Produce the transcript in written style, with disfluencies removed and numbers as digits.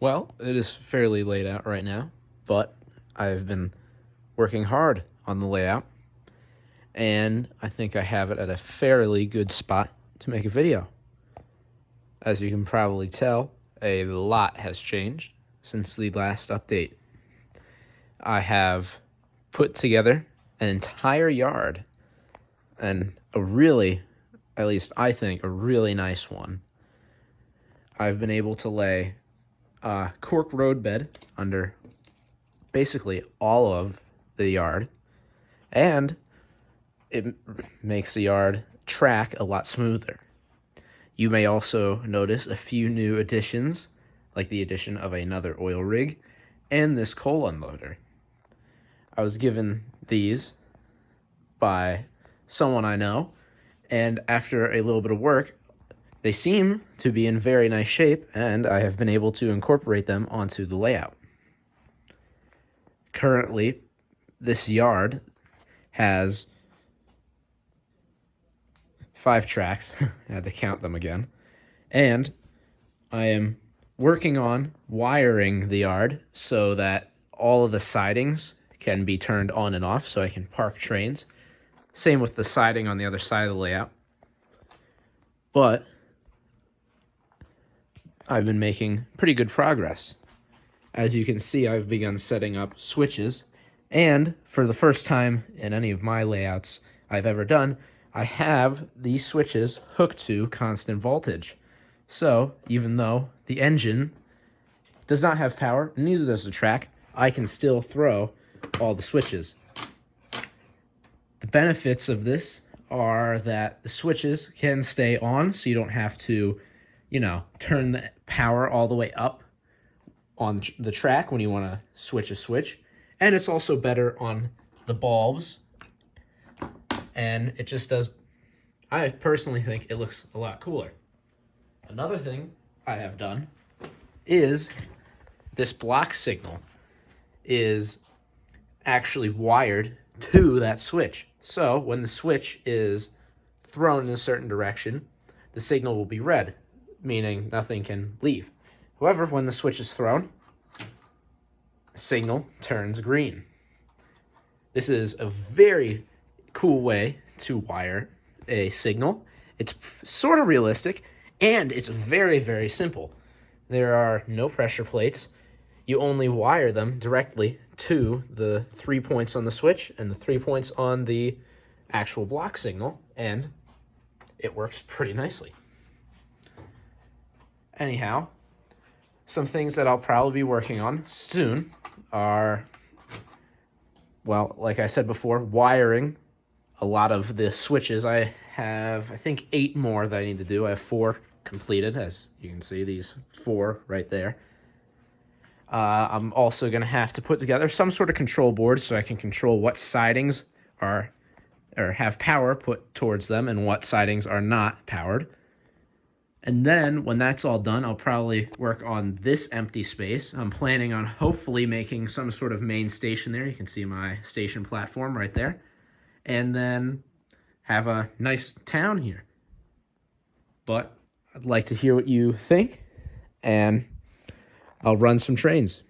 Well, it is fairly laid out right now, but I've been working hard on the layout, and I think I have it at a fairly good spot to make a video. As you can probably tell, a lot has changed since the last update. I have put together an entire yard, and a really, at least I think, a really nice one. I've been able to lay a cork roadbed under basically all of the yard, and it makes the yard track a lot smoother. You may also notice a few new additions, like the addition of another oil rig and this coal unloader. I was given these by someone I know, and after a little bit of work, they seem to be in very nice shape, and I have been able to incorporate them onto the layout. Currently, this yard has 5 tracks. I had to count them again. And I am working on wiring the yard so that all of the sidings can be turned on and off so I can park trains. Same with the siding on the other side of the layout. But I've been making pretty good progress. As you can see, I've begun setting up switches, and for the first time in any of my layouts I've ever done, I have these switches hooked to constant voltage. So even though the engine does not have power, neither does the track, I can still throw all the switches. The benefits of this are that the switches can stay on, so you don't have to, turn the power all the way up on the track when you want to switch a switch. And it's also better on the bulbs. And it just does, I personally think it looks a lot cooler. Another thing I have done is this block signal is actually wired to that switch. So when the switch is thrown in a certain direction, the signal will be red, meaning nothing can leave. However, when the switch is thrown, the signal turns green. This is a very cool way to wire a signal. It's sort of realistic, and it's very, very simple. There are no pressure plates. You only wire them directly to the 3 points on the switch and the 3 points on the actual block signal, and it works pretty nicely. Anyhow, some things that I'll probably be working on soon are, well, like I said before, wiring a lot of the switches. I have, I think, 8 more that I need to do. I have 4 completed, as you can see, these 4 right there. I'm also going to have to put together some sort of control board so I can control what sidings are or have power put towards them and what sidings are not powered. And then when that's all done, I'll probably work on this empty space. I'm planning on hopefully making some sort of main station there. You can see my station platform right there. And then have a nice town here. But I'd like to hear what you think, and I'll run some trains.